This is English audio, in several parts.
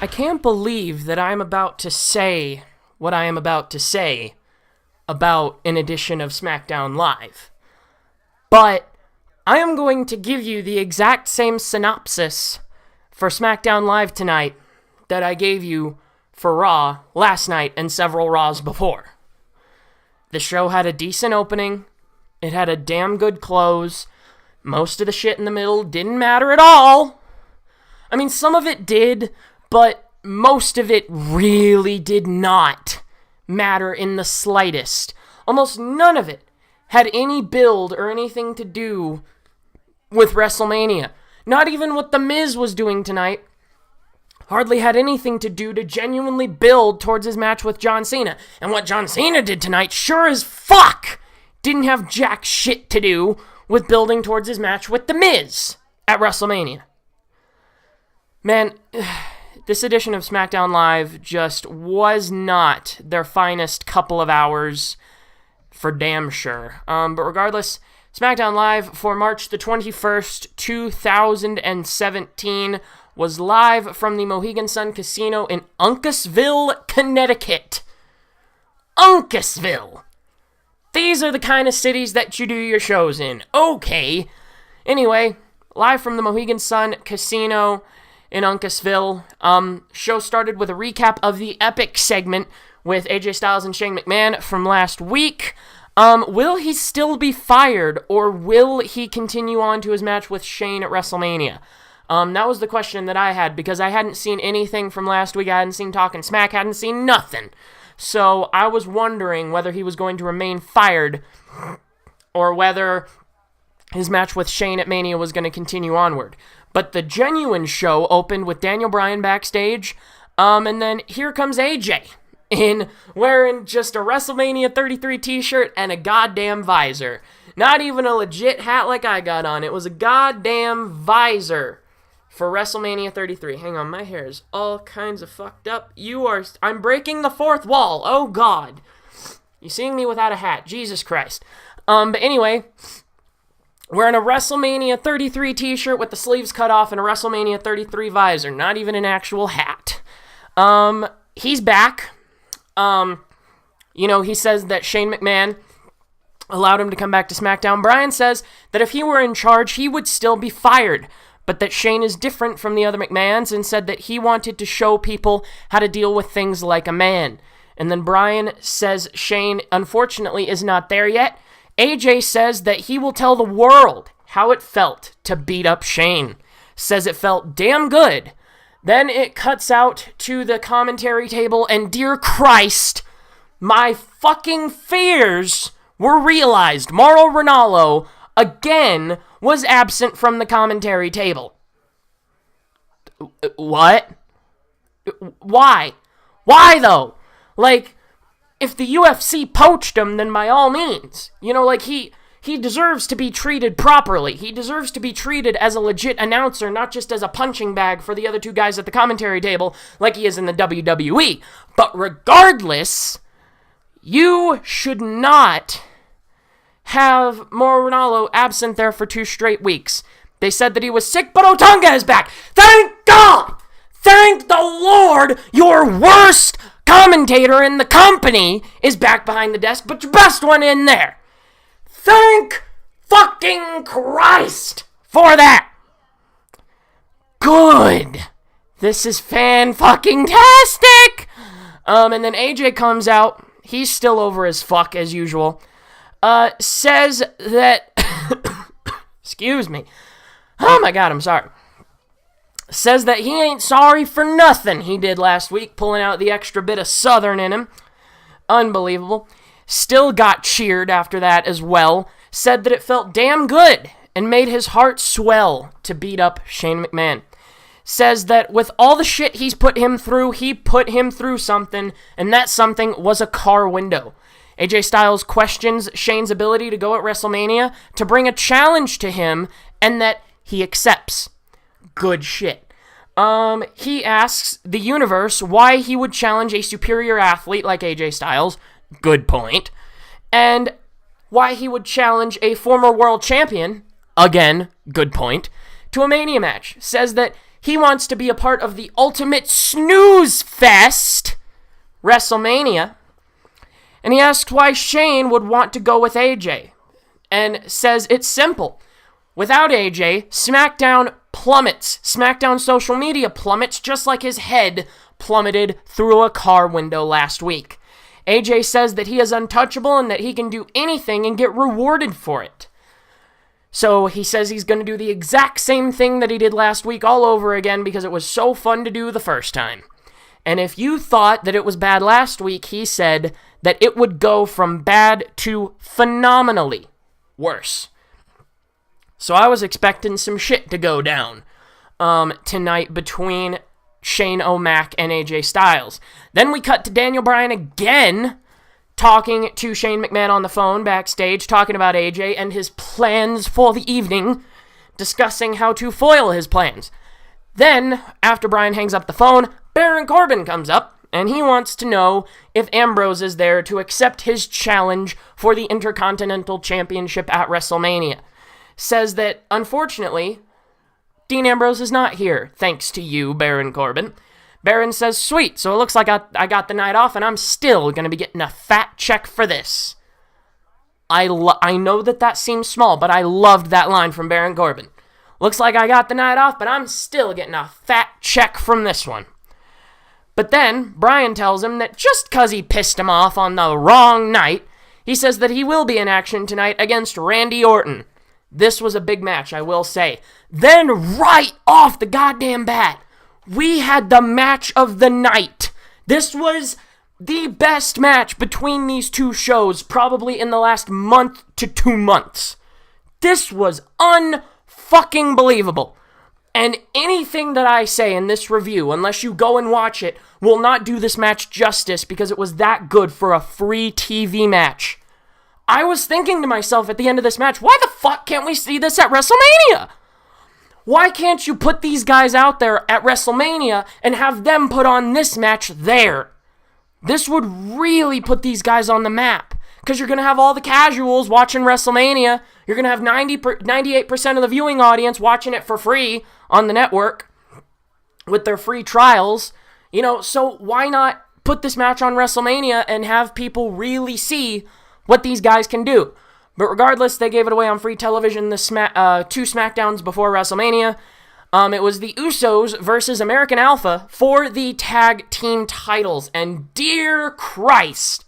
I can't believe that I'm about to say what I am about to say about an edition of SmackDown Live. But I am going to give you the exact same synopsis for SmackDown Live tonight that I gave you for Raw last night and several Raws before. The show had a decent opening. It had a damn good close. Most of the shit in the middle didn't matter at all. I mean, some of it did, but most of it really did not matter in the slightest. Almost none of it had any build or anything to do with WrestleMania. Not even what The Miz was doing tonight hardly had anything to do to genuinely build towards his match with John Cena. And what John Cena did tonight sure as fuck didn't have jack shit to do with building towards his match with The Miz at WrestleMania. Man, this edition of SmackDown Live just was not their finest couple of hours, for damn sure. But regardless, SmackDown Live for March the 21st, 2017 was live from the Mohegan Sun Casino in Uncasville, Connecticut. Uncasville! These are the kind of cities that you do your shows in. Okay. Anyway, live from the Mohegan Sun Casino in Uncasville. Show started with a recap of the Epic segment with AJ Styles and Shane McMahon from last week. Will he still be fired, or will he continue on to his match with Shane at WrestleMania? That was the question that I had, because I hadn't seen anything from last week. I hadn't seen Talkin' Smack, hadn't seen nothing. So I was wondering whether he was going to remain fired, or whether his match with Shane at Mania was going to continue onward. But the genuine show opened with Daniel Bryan backstage, and then here comes AJ, wearing just a WrestleMania 33 t-shirt and a goddamn visor. Not even a legit hat like I got on. It was a goddamn visor for WrestleMania 33. Hang on, my hair is all kinds of fucked up. I'm breaking the fourth wall. Oh, God. You seeing me without a hat. Jesus Christ. But anyway, wearing a WrestleMania 33 t-shirt with the sleeves cut off and a WrestleMania 33 visor. Not even an actual hat. He's back. He says that Shane McMahon allowed him to come back to SmackDown. Bryan says that if he were in charge, he would still be fired, but that Shane is different from the other McMahons, and said that he wanted to show people how to deal with things like a man. And then Bryan says Shane, unfortunately, is not there yet. AJ says that he will tell the world how it felt to beat up Shane. Says it felt damn good. Then it cuts out to the commentary table, and dear Christ, my fucking fears were realized. Mauro Ranallo, again, was absent from the commentary table. What? Why? Why, though? Like, if the UFC poached him, then by all means. He deserves to be treated properly. He deserves to be treated as a legit announcer, not just as a punching bag for the other two guys at the commentary table like he is in the WWE. But regardless, you should not have Mauro Ranallo absent there for 2 straight weeks. They said that he was sick, but Otunga is back. Thank God! Thank the Lord, your worst commentator in the company is back behind the desk, but your best one in there. Thank fucking Christ for that. Good. This is fan-fucking-tastic. And then AJ comes out. He's still over as fuck, as usual. Says that... Excuse me. Oh my God, I'm sorry. Says that he ain't sorry for nothing he did last week, pulling out the extra bit of Southern in him. Unbelievable. Still got cheered after that as well. Said that it felt damn good and made his heart swell to beat up Shane McMahon. Says that with all the shit he put him through something, and that something was a car window. AJ Styles questions Shane's ability to go at WrestleMania to bring a challenge to him, and that he accepts. Good shit. He asks the universe why he would challenge a superior athlete like AJ Styles. Good point. And why he would challenge a former world champion, again, good point, to a Mania match. Says that He wants to be a part of the ultimate snooze fest, WrestleMania. And he asks why Shane would want to go with AJ. And says it's simple. Without AJ, SmackDown plummets. SmackDown social media plummets just like his head plummeted through a car window last week. AJ says that he is untouchable and that he can do anything and get rewarded for it. So he says he's going to do the exact same thing that he did last week all over again because it was so fun to do the first time. And if you thought that it was bad last week, he said that it would go from bad to phenomenally worse. So I was expecting some shit to go down tonight between Shane O'Mac and AJ Styles. Then we cut to Daniel Bryan again, talking to Shane McMahon on the phone backstage, talking about AJ and his plans for the evening, discussing how to foil his plans. Then, after Bryan hangs up the phone, Baron Corbin comes up, and he wants to know if Ambrose is there to accept his challenge for the Intercontinental Championship at WrestleMania. Says that, unfortunately, Dean Ambrose is not here, thanks to you, Baron Corbin. Baron says, sweet, so it looks like I got the night off, and I'm still going to be getting a fat check for this. I know that seems small, but I loved that line from Baron Corbin. Looks like I got the night off, but I'm still getting a fat check from this one. But then, Bryan tells him that just because he pissed him off on the wrong night, he says that he will be in action tonight against Randy Orton. This was a big match, I will say. Then, right off the goddamn bat, we had the match of the night. This was the best match between these two shows, probably in the last month to 2 months. This was unfucking believable. And anything that I say in this review, unless you go and watch it, will not do this match justice because it was that good for a free TV match. I was thinking to myself at the end of this match, why the fuck can't we see this at WrestleMania? Why can't you put these guys out there at WrestleMania and have them put on this match there? This would really put these guys on the map. Because you're going to have all the casuals watching WrestleMania. You're going to have 98% of the viewing audience watching it for free on the network with their free trials. So why not put this match on WrestleMania and have people really see what these guys can do? But regardless, they gave it away on free television the 2 SmackDowns before WrestleMania. It was the Usos versus American Alpha for the tag team titles. And dear Christ,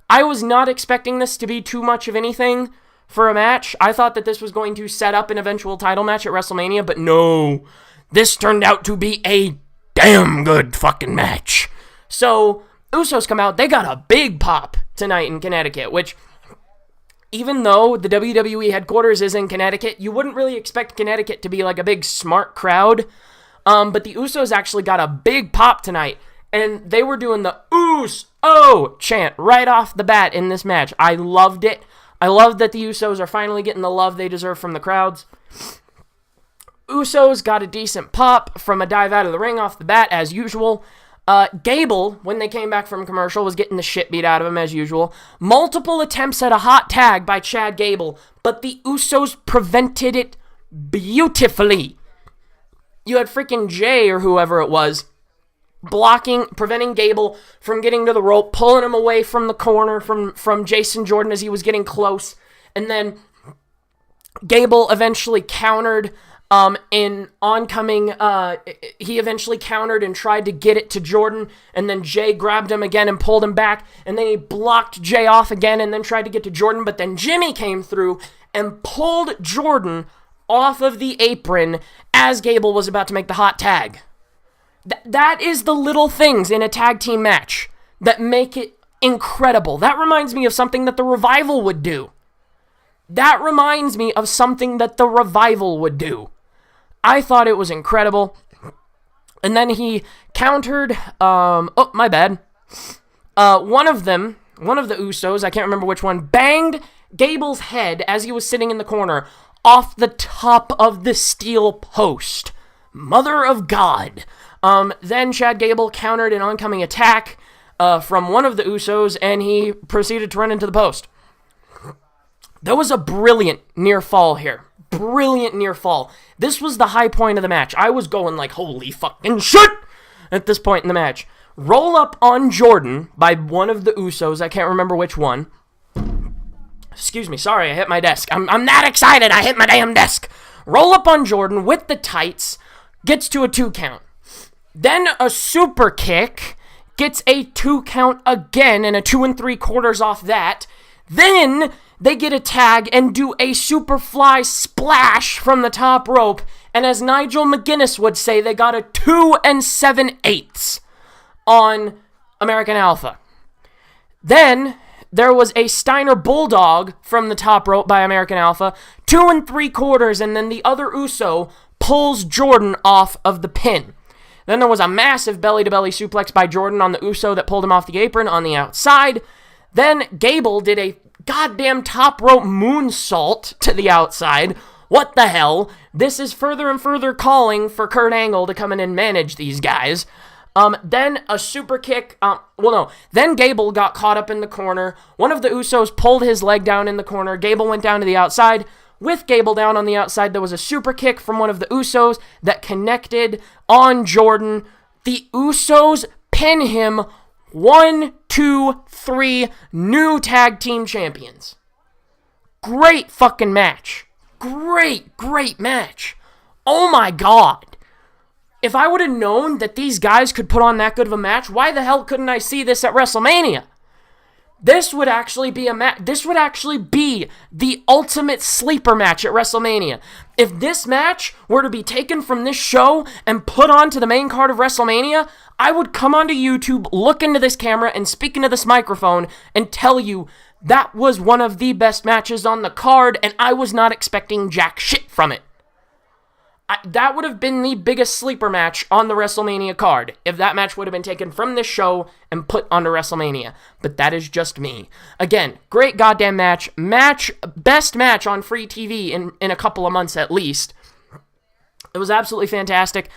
I was not expecting this to be too much of anything for a match. I thought that this was going to set up an eventual title match at WrestleMania, but no. This turned out to be a damn good fucking match. So, Usos come out. They got a big pop tonight in Connecticut, which, even though the WWE headquarters is in Connecticut, you wouldn't really expect Connecticut to be like a big smart crowd. But the Usos actually got a big pop tonight. And they were doing the Us-O chant right off the bat in this match. I loved it. I love that the Usos are finally getting the love they deserve from the crowds. Usos got a decent pop from a dive out of the ring off the bat, as usual. Gable, when they came back from commercial, was getting the shit beat out of him, as usual. Multiple attempts at a hot tag by Chad Gable, but the Usos prevented it beautifully. You had freaking Jay, or whoever it was, preventing Gable from getting to the rope, pulling him away from the corner from Jason Jordan as he was getting close. And then Gable eventually countered he eventually countered and tried to get it to Jordan, and then Jay grabbed him again and pulled him back, and then he blocked Jay off again and then tried to get to Jordan, but then Jimmy came through and pulled Jordan off of the apron as Gable was about to make the hot tag. That is the little things in a tag team match that make it incredible. That reminds me of something that the Revival would do. I thought it was incredible. And then he countered, one of the Usos, I can't remember which one, banged Gable's head as he was sitting in the corner off the top of the steel post. Mother of God. Then Chad Gable countered an oncoming attack from one of the Usos, and he proceeded to run into the post. There was a brilliant near fall here. brilliant near fall. This was the high point of the match. I was going like, holy fucking shit at this point in the match. Roll up on Jordan by one of the Usos. I can't remember which one. Excuse me, sorry, I hit my desk. I'm that excited, I hit my damn desk. Roll up on Jordan with the tights, gets to a 2 count. Then a super kick, gets a 2 count again, and a 2 3/4 off that. Then they get a tag and do a superfly splash from the top rope, and as Nigel McGuinness would say, they got a 2 7/8 on American Alpha. Then there was a Steiner Bulldog from the top rope by American Alpha, 2 3/4, and then the other Uso pulls Jordan off of the pin. Then there was a massive belly-to-belly suplex by Jordan on the Uso that pulled him off the apron on the outside. Then Gable did a goddamn top rope moonsault to the outside. What the hell? This is further and further calling for Kurt Angle to come in and manage these guys. Then a super kick, then Gable got caught up in the corner. One of the Usos pulled his leg down in the corner. Gable went down to the outside. With Gable down on the outside, there was a super kick from one of the Usos that connected on Jordan. The Usos pin him. 1, 2, 3, new tag team champions. Great fucking match. Great match. Oh my god. If I would have known that these guys could put on that good of a match, why the hell couldn't I see this at WrestleMania? This would actually be the ultimate sleeper match at WrestleMania. If this match were to be taken from this show and put onto the main card of WrestleMania, I would come onto YouTube, look into this camera, and speak into this microphone and tell you that was one of the best matches on the card, and I was not expecting jack shit from it. That would have been the biggest sleeper match on the WrestleMania card if that match would have been taken from this show and put onto WrestleMania. But that is just me. Again, great goddamn match. Best match on free TV in a couple of months at least. It was absolutely fantastic.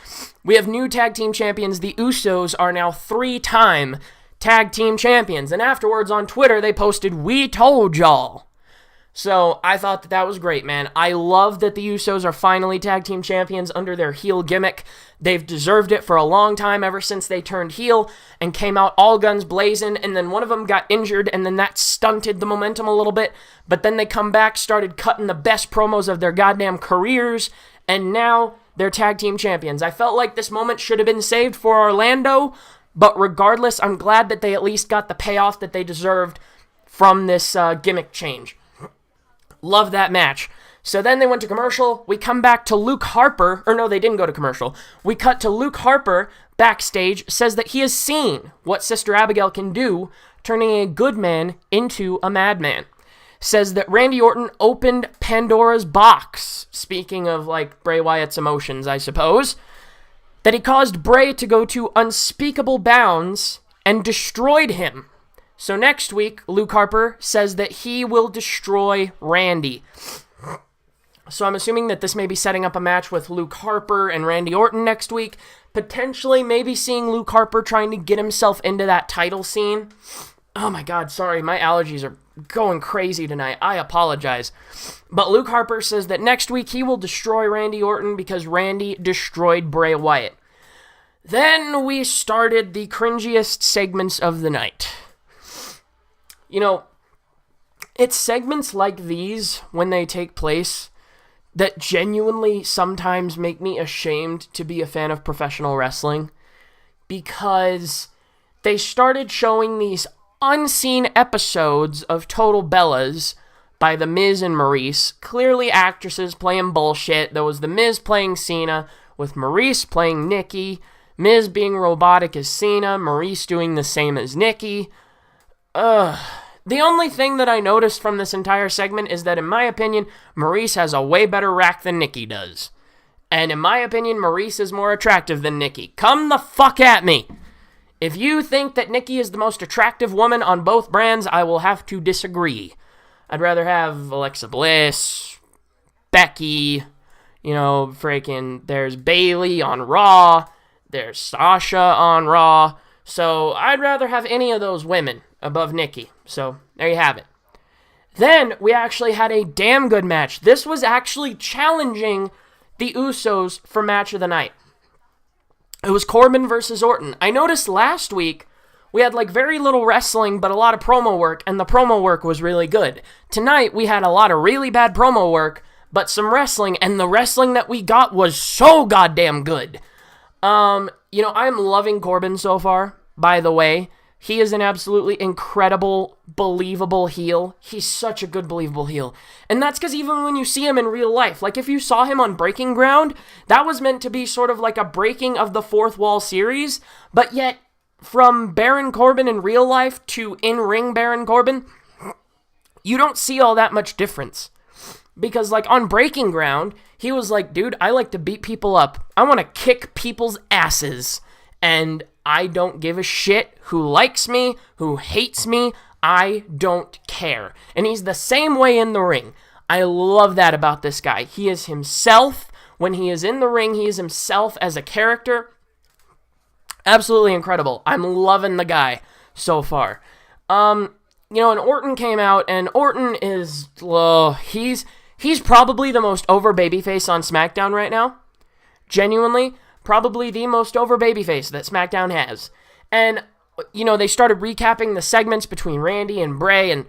We have new tag team champions. The Usos are now 3-time tag team champions. And afterwards on Twitter, they posted, "We told y'all." So I thought that was great, man. I love that the Usos are finally tag team champions under their heel gimmick. They've deserved it for a long time, ever since they turned heel and came out all guns blazing, and then one of them got injured, and then that stunted the momentum a little bit. But then they come back, started cutting the best promos of their goddamn careers, and now they're tag team champions. I felt like this moment should have been saved for Orlando, but regardless, I'm glad that they at least got the payoff that they deserved from this gimmick change. Love that match. So then they went to commercial. We come back to Luke Harper. Or no, they didn't go to commercial. We cut to Luke Harper backstage, says that he has seen what Sister Abigail can do, turning a good man into a madman. Says that Randy Orton opened Pandora's box. Speaking of, like, Bray Wyatt's emotions, I suppose. That he caused Bray to go to unspeakable bounds and destroyed him. So next week, Luke Harper says that he will destroy Randy. So I'm assuming that this may be setting up a match with Luke Harper and Randy Orton next week. Potentially maybe seeing Luke Harper trying to get himself into that title scene. Oh my god, sorry, my allergies are going crazy tonight. I apologize. But Luke Harper says that next week he will destroy Randy Orton because Randy destroyed Bray Wyatt. Then we started the cringiest segments of the night. You know, it's segments like these, when they take place, that genuinely sometimes make me ashamed to be a fan of professional wrestling, because they started showing these unseen episodes of Total Bellas by The Miz and Maurice, clearly actresses playing bullshit. There was The Miz playing Cena, with Maurice playing Nikki, Miz being robotic as Cena, Maurice doing the same as Nikki. The only thing that I noticed from this entire segment is that, in my opinion, Maurice has a way better rack than Nikki does. And in my opinion, Maurice is more attractive than Nikki. Come the fuck at me! If you think that Nikki is the most attractive woman on both brands, I will have to disagree. I'd rather have Alexa Bliss, Becky, there's Bayley on Raw, there's Sasha on Raw, so I'd rather have any of those women above Nikki. So, there you have it. Then we actually had a damn good match. This was actually challenging the Usos for match of the night. It was Corbin versus Orton. I noticed last week we had like very little wrestling, but a lot of promo work, and the promo work was really good. Tonight we had a lot of really bad promo work, but some wrestling, and the wrestling that we got was so goddamn good. I'm loving Corbin so far, by the way. He is an absolutely incredible, believable heel. He's such a good, believable heel. And that's because even when you see him in real life, like if you saw him on Breaking Ground, that was meant to be sort of like a breaking of the fourth wall series, but yet from Baron Corbin in real life to in-ring Baron Corbin, you don't see all that much difference. Because like on Breaking Ground, he was like, dude, I like to beat people up. I want to kick people's asses. And I don't give a shit who likes me, who hates me. I don't care. And he's the same way in the ring. I love that about this guy. He is himself. When he is in the ring, he is himself as a character. Absolutely incredible. I'm loving the guy so far. And Orton came out, and Orton is, he's probably the most over babyface on SmackDown right now. Genuinely. Probably the most over babyface that SmackDown has. And, they started recapping the segments between Randy and Bray and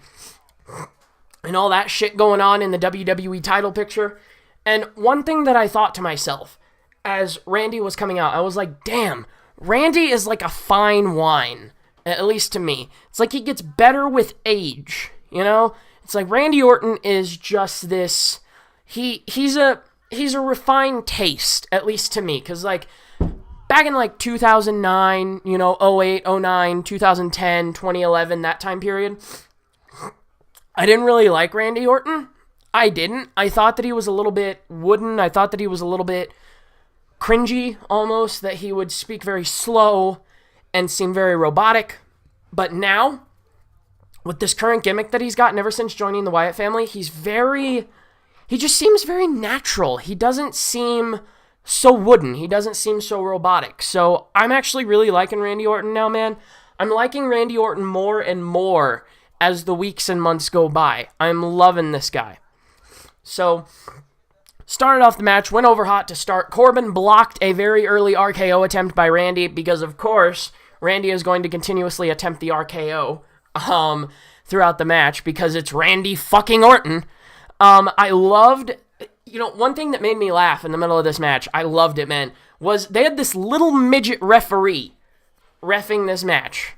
all that shit going on in the WWE title picture. And one thing that I thought to myself as Randy was coming out, I was like, damn, Randy is like a fine wine, at least to me. It's like he gets better with age, It's like Randy Orton is just this, he's a refined taste, at least to me, because, like, back in, like, 2009, 08, 09, 2010, 2011, that time period, I didn't really like Randy Orton. I didn't. I thought that he was a little bit wooden. I thought that he was a little bit cringy, almost, that he would speak very slow and seem very robotic. But now, with this current gimmick that he's gotten ever since joining the Wyatt family, he just seems very natural. He doesn't seem so wooden. He doesn't seem so robotic. So I'm actually really liking Randy Orton now, man. I'm liking Randy Orton more and more as the weeks and months go by. I'm loving this guy. So, started off the match, went over hot to start. Corbin blocked a very early RKO attempt by Randy because, of course, Randy is going to continuously attempt the RKO throughout the match because it's Randy fucking Orton. I loved, one thing that made me laugh in the middle of this match, I loved it, man, was they had this little midget referee reffing this match.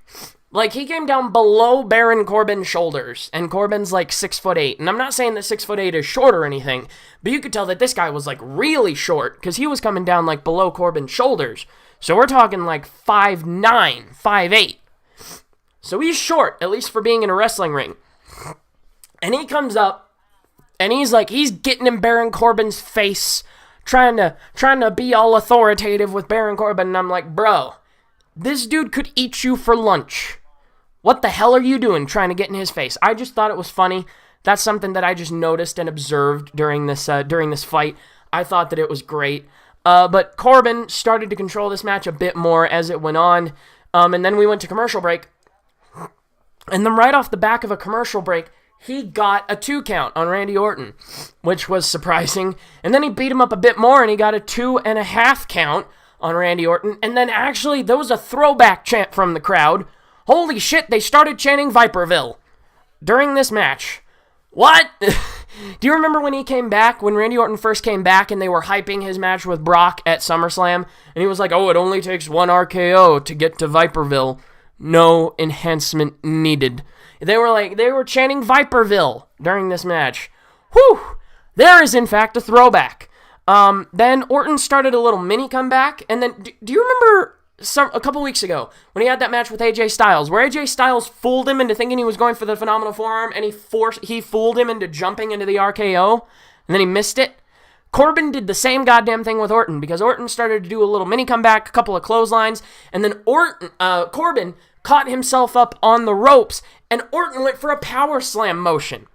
Like, he came down below Baron Corbin's shoulders, and Corbin's like 6'8", and I'm not saying that 6'8" is short or anything, but you could tell that this guy was like really short, because he was coming down like below Corbin's shoulders. So we're talking like 5'9", 5'8". So he's short, at least for being in a wrestling ring. And he comes up, and he's getting in Baron Corbin's face, trying to be all authoritative with Baron Corbin, and I'm like, bro, this dude could eat you for lunch. What the hell are you doing trying to get in his face? I just thought it was funny. That's something that I just noticed and observed during this fight. I thought that it was great. But Corbin started to control this match a bit more as it went on. And then we went to commercial break. And then right off the back of a commercial break, he got a 2 count on Randy Orton, which was surprising. And then he beat him up a bit more, and he got a 2.5 count on Randy Orton. And then actually, there was a throwback chant from the crowd. Holy shit, they started chanting Viperville during this match. What? Do you remember when he came back, when Randy Orton first came back and they were hyping his match with Brock at SummerSlam? And he was like, oh, it only takes 1 RKO to get to Viperville. No enhancement needed. They were chanting Viperville during this match. Whew! There is, in fact, a throwback. Then Orton started a little mini comeback, and then, do you remember a couple weeks ago when he had that match with AJ Styles, where AJ Styles fooled him into thinking he was going for the phenomenal forearm, and he fooled him into jumping into the RKO, and then he missed it? Corbin did the same goddamn thing with Orton, because Orton started to do a little mini comeback, a couple of clotheslines, and then Corbin caught himself up on the ropes, and Orton went for a power slam motion.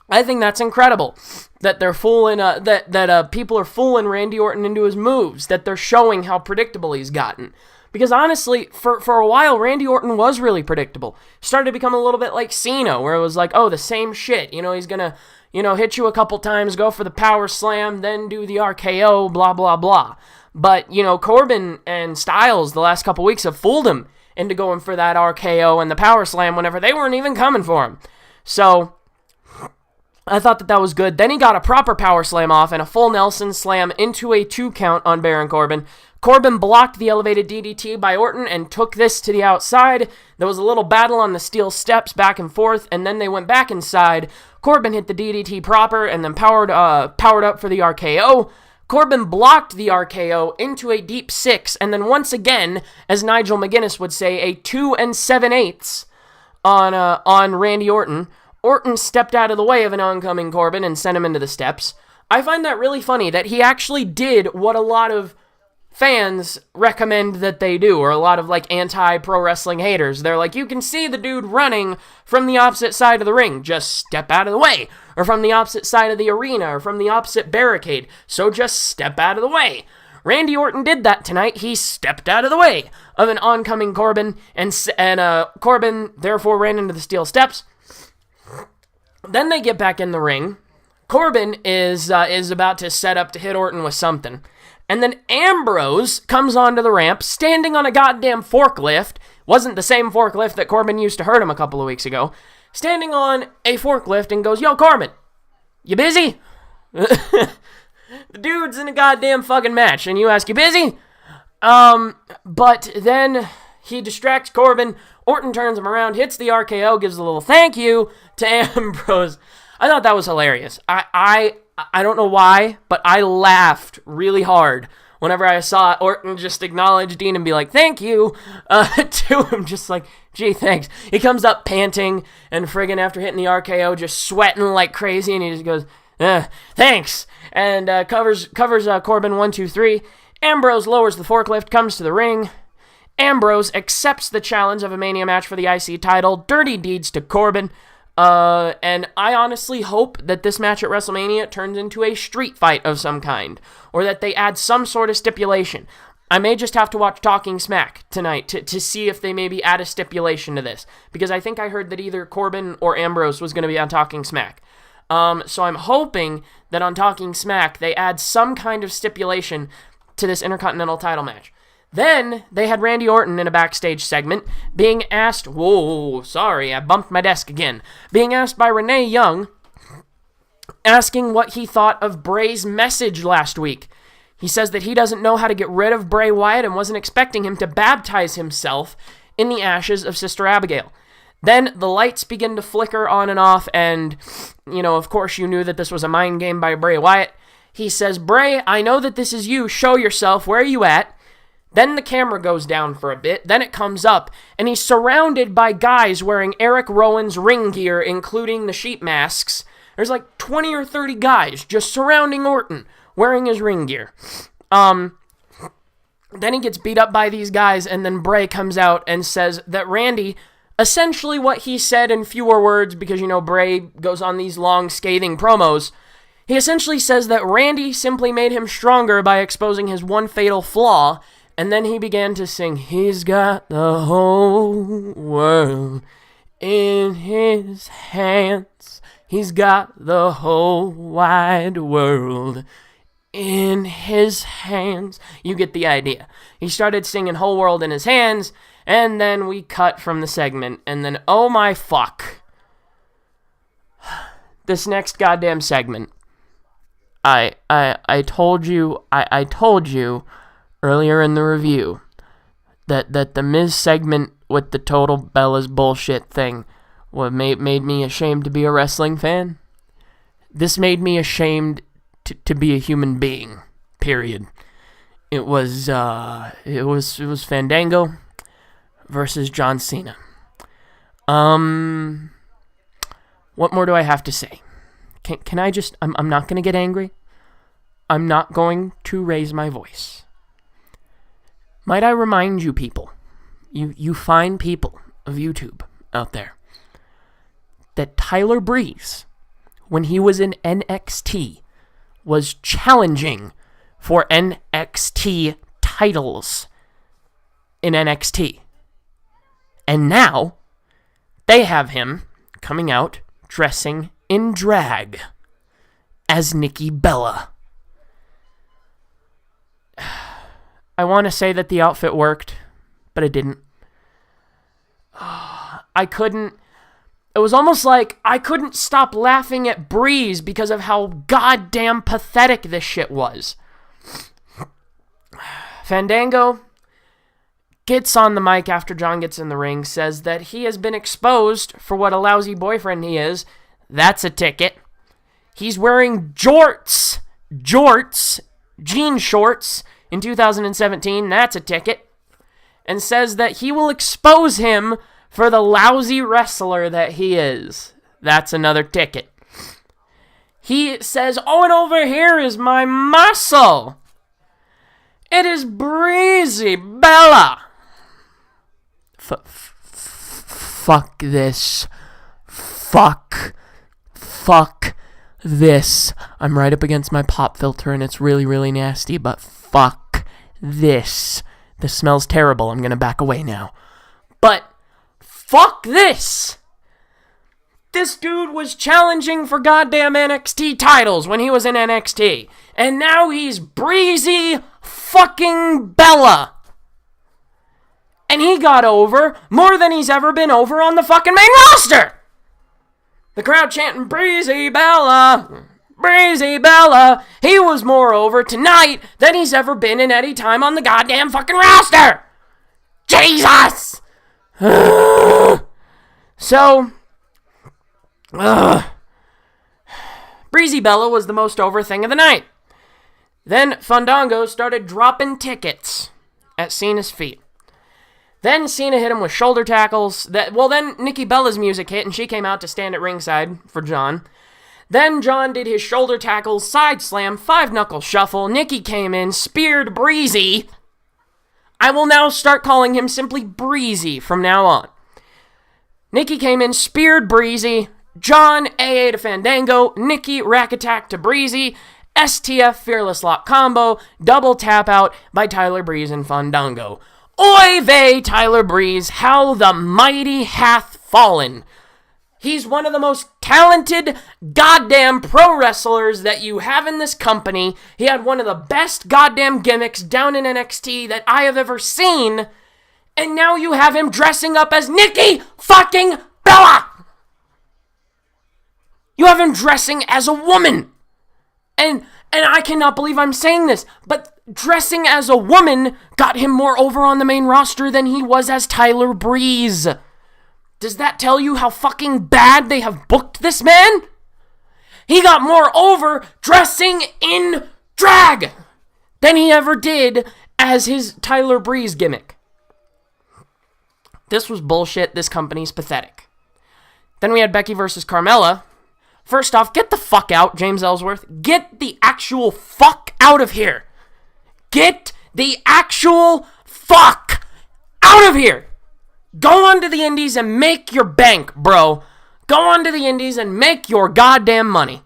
I think that's incredible that they're fooling that people are fooling Randy Orton into his moves, that they're showing how predictable he's gotten. Because honestly, for a while, Randy Orton was really predictable. Started to become a little bit like Cena, where it was like, oh, the same shit. He's gonna, hit you a couple times, go for the power slam, then do the RKO, blah, blah, blah. But, Corbin and Styles the last couple weeks have fooled him into going for that RKO and the power slam whenever they weren't even coming for him. So I thought that was good. Then he got a proper power slam off and a full Nelson slam into a 2 count on Baron Corbin. Corbin blocked the elevated DDT by Orton and took this to the outside. There was a little battle on the steel steps back and forth, and then they went back inside. Corbin hit the DDT proper and then powered up for the RKO. Corbin blocked the RKO into a deep 6, and then once again, as Nigel McGuinness would say, a 2 7/8 on Randy Orton. Orton stepped out of the way of an oncoming Corbin and sent him into the steps. I find that really funny that he actually did what a lot of fans recommend that they do, or a lot of anti-pro wrestling haters. They're like, you can see the dude running from the opposite side of the ring, just step out of the way, or from the opposite side of the arena, or from the opposite barricade, so just step out of the way. Randy Orton did that tonight. He stepped out of the way of an oncoming Corbin, and Corbin therefore ran into the steel steps. Then they get back in the ring. Corbin is about to set up to hit Orton with something. And then Ambrose comes onto the ramp, standing on a goddamn forklift. Wasn't the same forklift that Corbin used to hurt him a couple of weeks ago. Standing on a forklift and goes, yo, Corbin, you busy? The dude's in a goddamn fucking match, and you ask, you busy? But then he distracts Corbin. Orton turns him around, hits the RKO, gives a little thank you to Ambrose. I thought that was hilarious. I don't know why, but I laughed really hard whenever I saw Orton just acknowledge Dean and be like, thank you, to him, just like, gee, thanks. He comes up panting and friggin' after hitting the RKO, just sweating like crazy, and he just goes, thanks, and covers Corbin 1, 2, 3. Ambrose lowers the forklift, comes to the ring. Ambrose accepts the challenge of a Mania match for the IC title. Dirty deeds to Corbin. And I honestly hope that this match at WrestleMania turns into a street fight of some kind, or that they add some sort of stipulation. I may just have to watch Talking Smack tonight to see if they maybe add a stipulation to this, because I think I heard that either Corbin or Ambrose was going to be on Talking Smack. So I'm hoping that on Talking Smack they add some kind of stipulation to this Intercontinental title match. Then they had Randy Orton in a backstage segment being asked, whoa, sorry, I bumped my desk again, being asked by Renee Young, asking what he thought of Bray's message last week. He says that he doesn't know how to get rid of Bray Wyatt and wasn't expecting him to baptize himself in the ashes of Sister Abigail. Then the lights begin to flicker on and off, and, of course you knew that this was a mind game by Bray Wyatt. He says, Bray, I know that this is you, show yourself, where are you at? Then the camera goes down for a bit, then it comes up, and he's surrounded by guys wearing Eric Rowan's ring gear, including the sheep masks. There's like 20 or 30 guys just surrounding Orton, wearing his ring gear. Then he gets beat up by these guys, and then Bray comes out and says that Randy, essentially what he said in fewer words, because, Bray goes on these long, scathing promos, he essentially says that Randy simply made him stronger by exposing his one fatal flaw. And then he began to sing, he's got the whole world in his hands. He's got the whole wide world in his hands. You get the idea. He started singing whole world in his hands, and then we cut from the segment. And then, oh my fuck. This next goddamn segment. I told you earlier in the review that the Miz segment with the total Bella's bullshit thing made me ashamed to be a wrestling fan. This made me ashamed to be a human being. Period. It was Fandango versus John Cena. What more do I have to say? Can I just... I'm not going to get angry. I'm not going to raise my voice. Might I remind you people, you fine people of YouTube out there, that Tyler Breeze, when he was in NXT, was challenging for NXT titles in NXT. And now, they have him coming out dressing in drag as Nikki Bella. I want to say that the outfit worked, but it didn't. I couldn't. It was almost like I couldn't stop laughing at Breeze because of how goddamn pathetic this shit was. Fandango gets on the mic after John gets in the ring, says that he has been exposed for what a lousy boyfriend he is. That's a ticket. He's wearing jorts, jean shorts in 2017. That's a ticket. And says that he will expose him for the lousy wrestler that he is. That's another ticket. He says, oh, and over here is my muscle. It is Breezy Bella. Fuck this. Fuck this. I'm right up against my pop filter and it's really, really nasty, but fuck this. This smells terrible. I'm gonna back away now. But fuck this! This dude was challenging for goddamn NXT titles when he was in NXT. And now he's Breezy fucking Bella. And he got over more than he's ever been over on the fucking main roster! The crowd chanting, Breezy Bella! Breezy Bella! He was more over tonight than he's ever been in any time on the goddamn fucking roster! Jesus! So, Breezy Bella was the most over thing of the night. Then Fandango started dropping tickets at Cena's feet. Then Cena hit him with shoulder tackles. Then Nikki Bella's music hit and she came out to stand at ringside for John. Then John did his shoulder tackles, side slam, 5-knuckle shuffle. Nikki came in, speared Breezy. I will now start calling him simply Breezy from now on. Nikki came in, speared Breezy. John, AA to Fandango. Nikki, rack attack to Breezy. STF Fearless Lock combo. Double tap out by Tyler Breeze and Fandango. Oy vey, Tyler Breeze, how the mighty hath fallen. He's one of the most talented goddamn pro wrestlers that you have in this company. He had one of the best goddamn gimmicks down in NXT that I have ever seen. And now you have him dressing up as Nikki fucking Bella. You have him dressing as a woman. And I cannot believe I'm saying this, but dressing as a woman got him more over on the main roster than he was as Tyler Breeze. Does that tell you how fucking bad they have booked this man? He got more over dressing in drag than he ever did as his Tyler Breeze gimmick. This was bullshit. This company's pathetic. Then we had Becky versus Carmella. First off, get the fuck out, James Ellsworth. Get the actual fuck out of here. Get the actual fuck out of here. Go on to the indies and make your bank, bro. Go on to the indies and make your goddamn money.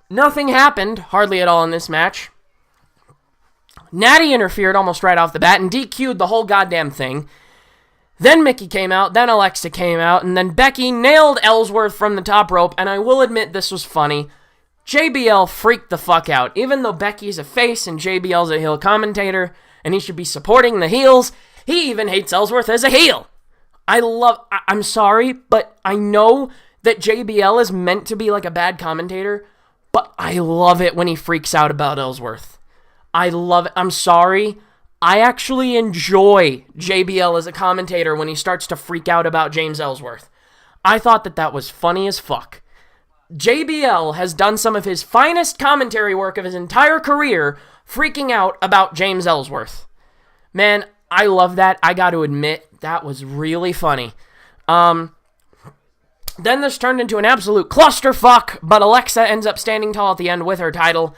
Nothing happened, hardly at all, in this match. Natty interfered almost right off the bat and DQ'd the whole goddamn thing. Then Mickey came out, then Alexa came out, and then Becky nailed Ellsworth from the top rope, and I will admit this was funny. JBL freaked the fuck out. Even though Becky's a face and JBL's a heel commentator, and he should be supporting the heels, he even hates Ellsworth as a heel. I'm sorry, but I know that JBL is meant to be like a bad commentator, but I love it when he freaks out about Ellsworth. I love it. I'm sorry. I actually enjoy JBL as a commentator when he starts to freak out about James Ellsworth. I thought that was funny as fuck. JBL has done some of his finest commentary work of his entire career freaking out about James Ellsworth. Man, I love that. I got to admit, that was really funny. Then this turned into an absolute clusterfuck, but Alexa ends up standing tall at the end with her title.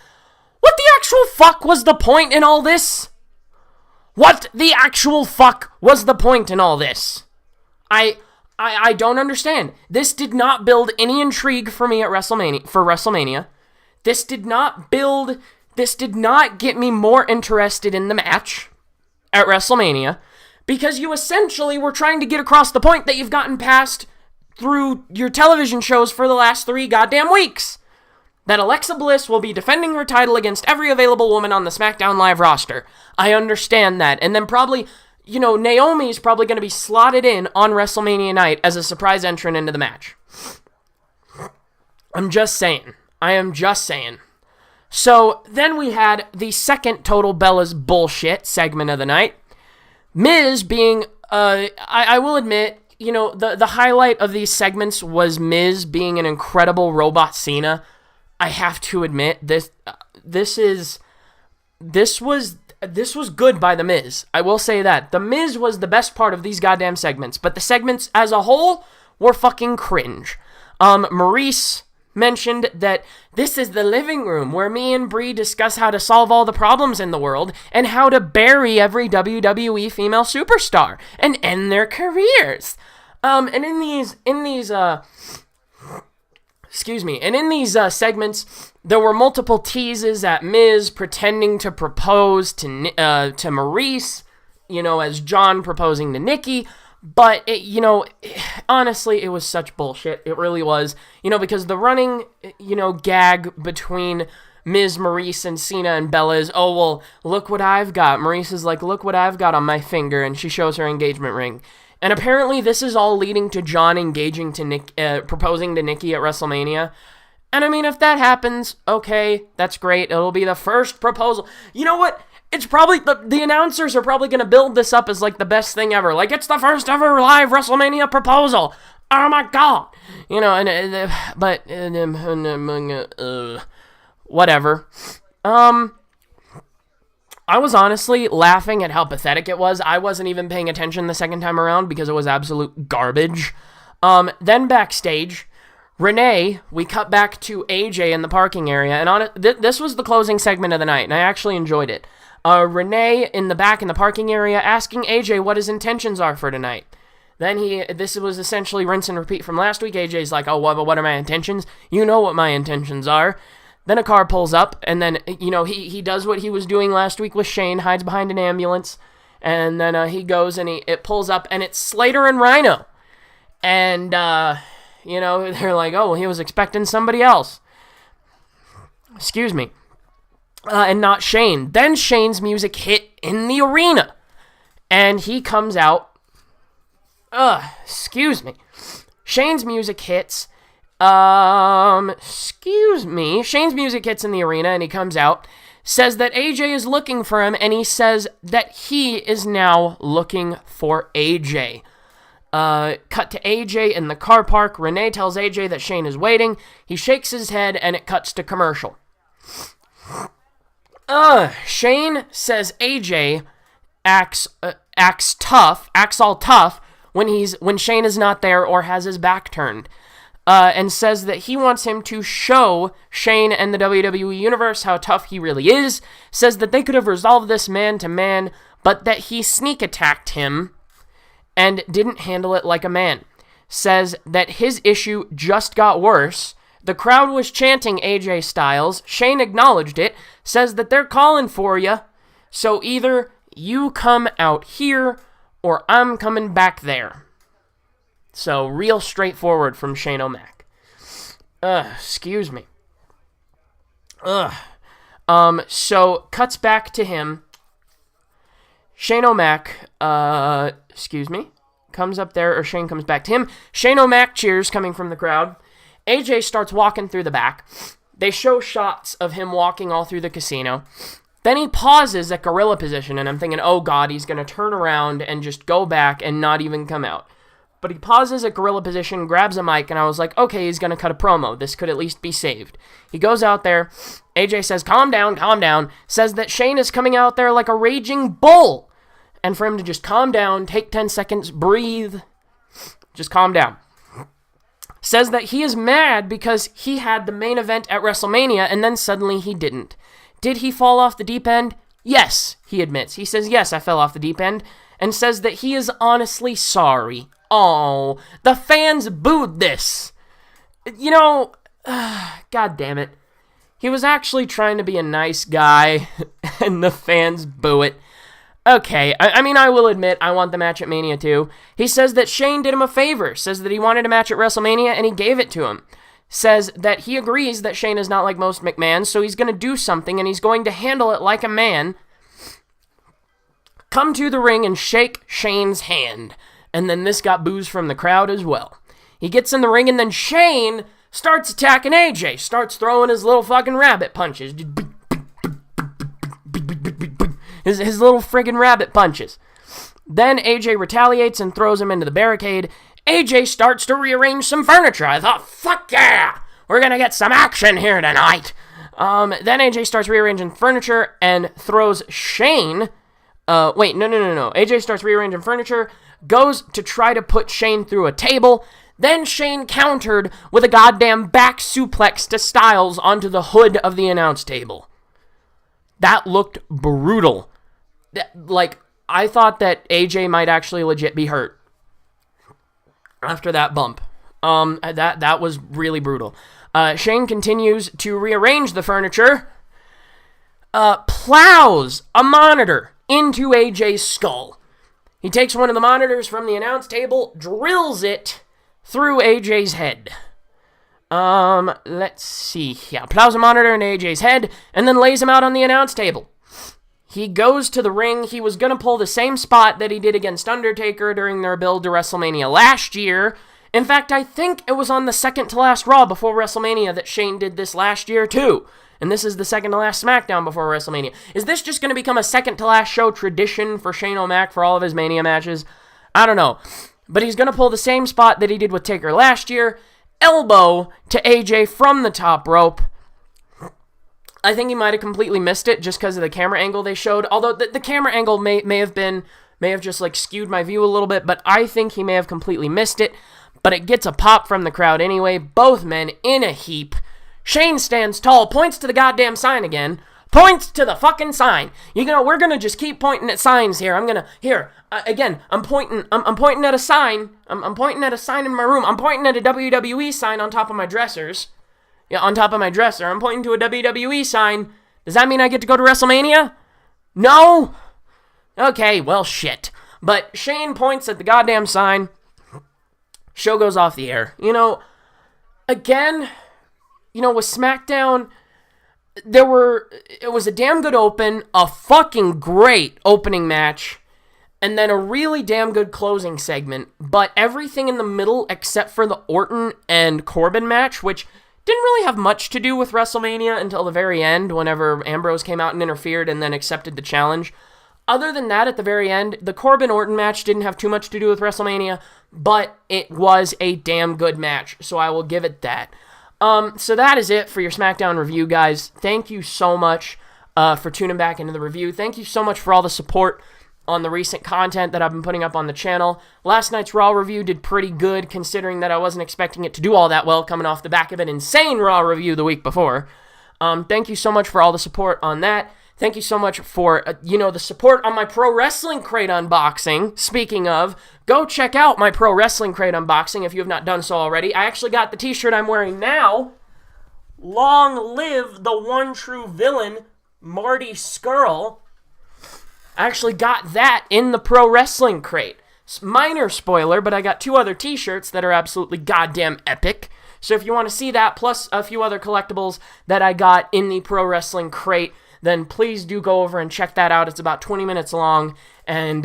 What the actual fuck was the point in all this? What the actual fuck was the point in all this? I don't understand. This did not build any intrigue for me at WrestleMania. This did not get me more interested in the match. at WrestleMania because you essentially were trying to get across the point that you've gotten past through your television shows for the last 3 goddamn weeks. That Alexa Bliss will be defending her title against every available woman on the SmackDown Live roster. I understand that. And then probably, Naomi's probably going to be slotted in on WrestleMania night as a surprise entrant into the match. I'm just saying. I am just saying. So then we had the second Total Bella's bullshit segment of the night. Miz being, I will admit, the highlight of these segments was Miz being an incredible robot Cena. I have to admit, this was good by The Miz. I will say that. The Miz was the best part of these goddamn segments, but the segments as a whole were fucking cringe. Maurice mentioned that this is the living room where me and Brie discuss how to solve all the problems in the world and how to bury every WWE female superstar and end their careers. And in these segments, there were multiple teases at Miz pretending to propose to Maurice, as John proposing to Nikki. But, honestly, it was such bullshit. It really was. Because the running, gag between Miz, Maurice, and Cena and Bella is, oh, well, look what I've got. Maurice is like, look what I've got on my finger, and she shows her engagement ring. And apparently this is all leading to John engaging to proposing to Nikki at WrestleMania. And I mean, if that happens, okay, that's great. It'll be the first proposal. You know what? It's probably, the announcers are probably going to build this up as, the best thing ever. It's the first ever live WrestleMania proposal. Oh my God. Whatever. I was honestly laughing at how pathetic it was. I wasn't even paying attention the second time around because it was absolute garbage. Then backstage, Renee, we cut back to AJ in the parking area, and this was the closing segment of the night, and I actually enjoyed it. Renee in the back in the parking area asking AJ what his intentions are for tonight. Then this was essentially rinse and repeat from last week. AJ's like, oh, what are my intentions? You know what my intentions are. Then a car pulls up, and then, he does what he was doing last week with Shane, hides behind an ambulance, and then he goes and it pulls up, and it's Slater and Rhino. And, they're like, oh, well, he was expecting somebody else. Excuse me. And not Shane. Then Shane's music hit in the arena, and he comes out. Excuse me. Shane's music hits. Shane's music hits in the arena, and he comes out, says that AJ is looking for him, and he says that he is now looking for AJ. Cut to AJ in the car park. Renee tells AJ that Shane is waiting. He shakes his head, and it cuts to commercial. Shane says AJ acts all tough when Shane is not there or has his back turned. And says that he wants him to show Shane and the WWE Universe how tough he really is. Says that they could have resolved this man to man, but that he sneak attacked him and didn't handle it like a man. Says that his issue just got worse. The crowd was chanting AJ Styles. Shane acknowledged it. Says that they're calling for you. So either you come out here or I'm coming back there. So, real straightforward from Shane O'Mac. Excuse me. So, cuts back to him. Shane O'Mac, comes up there, or Shane comes back to him. Shane O'Mac cheers coming from the crowd. AJ starts walking through the back. They show shots of him walking all through the casino. Then he pauses at gorilla position, and I'm thinking, oh God, he's going to turn around and just go back and not even come out. But he pauses at gorilla position, grabs a mic, and I was like, okay, he's going to cut a promo. This could at least be saved. He goes out there. AJ says, calm down. Says that Shane is coming out there like a raging bull. And for him to just calm down, take 10 seconds, breathe, just calm down. Says that he is mad because he had the main event at WrestleMania, and then suddenly he didn't. Did he fall off the deep end? Yes, he admits. He says, yes, I fell off the deep end. And says that he is honestly sorry. Oh, the fans booed this. God damn it. He was actually trying to be a nice guy, and the fans boo it. Okay, I mean, I will admit, I want the match at Mania too. He says that Shane did him a favor, says that he wanted a match at WrestleMania, and he gave it to him. Says that he agrees that Shane is not like most McMahons, so he's going to do something, and he's going to handle it like a man. Come to the ring and shake Shane's hand. And then this got boos from the crowd as well. He gets in the ring, and then Shane starts attacking AJ, starts throwing his little fucking rabbit punches. His little friggin' rabbit punches. Then AJ retaliates and throws him into the barricade. AJ starts to rearrange some furniture. I thought, fuck yeah, we're gonna get some action here tonight. Then AJ starts rearranging furniture and throws Shane. No. AJ starts rearranging furniture, goes to try to put Shane through a table. Then Shane countered with a goddamn back suplex to Styles onto the hood of the announce table. That looked brutal. Like, I thought that AJ might actually legit be hurt after that bump. That was really brutal. Shane continues to rearrange the furniture, plows a monitor into AJ's skull. He takes one of the monitors from the announce table, drills it through AJ's head. Let's see. Yeah, plows a monitor into AJ's head, and then lays him out on the announce table. He goes to the ring. He was going to pull the same spot that he did against Undertaker during their build to WrestleMania last year. In fact, I think it was on the second to last Raw before WrestleMania that Shane did this last year too. And this is the second to last SmackDown before WrestleMania. Is this just going to become a second to last show tradition for Shane O'Mac for all of his Mania matches? I don't know. But he's going to pull the same spot that he did with Taker last year. Elbow to AJ from the top rope. I think he might have completely missed it just because of the camera angle they showed. Although the camera angle may have just like skewed my view a little bit, but I think he may have completely missed it. But it gets a pop from the crowd anyway. Both men in a heap. Shane stands tall, points to the goddamn sign again. Points to the fucking sign. We're gonna just keep pointing at signs here. I'm pointing at a sign. I'm pointing at a sign in my room. I'm pointing at a WWE sign on top of my dressers. Yeah, on top of my dresser. I'm pointing to a WWE sign. Does that mean I get to go to WrestleMania? No? Okay, well, shit. But Shane points at the goddamn sign. Show goes off the air. Again, with SmackDown, it was a damn good open, a fucking great opening match, and then a really damn good closing segment. But everything in the middle, except for the Orton and Corbin match, which didn't really have much to do with WrestleMania until the very end, whenever Ambrose came out and interfered and then accepted the challenge. Other than that, at the very end, the Corbin-Orton match didn't have too much to do with WrestleMania, but it was a damn good match, so I will give it that. So that is it for your SmackDown review, guys. Thank you so much for tuning back into the review. Thank you so much for all the support on the recent content that I've been putting up on the channel. Last night's Raw review did pretty good, considering that I wasn't expecting it to do all that well coming off the back of an insane Raw review the week before. Thank you so much for all the support on that. Thank you so much for, the support on my Pro Wrestling Crate unboxing. Speaking of, go check out my Pro Wrestling Crate unboxing if you have not done so already. I actually got the t-shirt I'm wearing now. Long live the one true villain, Marty Scurll. I actually got that in the Pro Wrestling Crate. Minor spoiler, but I got 2 other t-shirts that are absolutely goddamn epic. So if you want to see that, plus a few other collectibles that I got in the Pro Wrestling Crate, then please do go over and check that out. It's about 20 minutes long, and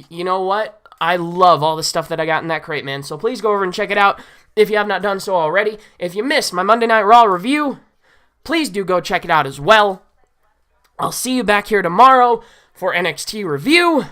you know what? I love all the stuff that I got in that crate, man. So please go over and check it out if you have not done so already. If you missed my Monday Night Raw review, please do go check it out as well. I'll see you back here tomorrow for NXT review.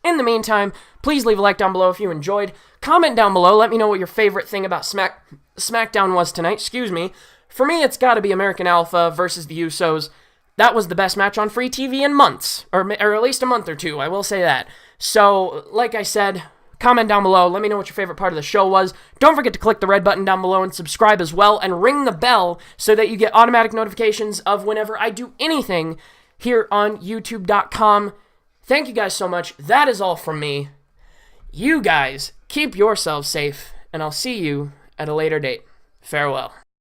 In the meantime, please leave a like down below if you enjoyed. Comment down below. Let me know what your favorite thing about SmackDown was tonight. Excuse me. For me, it's got to be American Alpha versus the Usos. That was the best match on free TV in months, or at least a month or two, I will say that. So, like I said, comment down below, let me know what your favorite part of the show was. Don't forget to click the red button down below and subscribe as well, and ring the bell so that you get automatic notifications of whenever I do anything here on YouTube.com. Thank you guys so much. That is all from me. You guys, keep yourselves safe, and I'll see you at a later date. Farewell.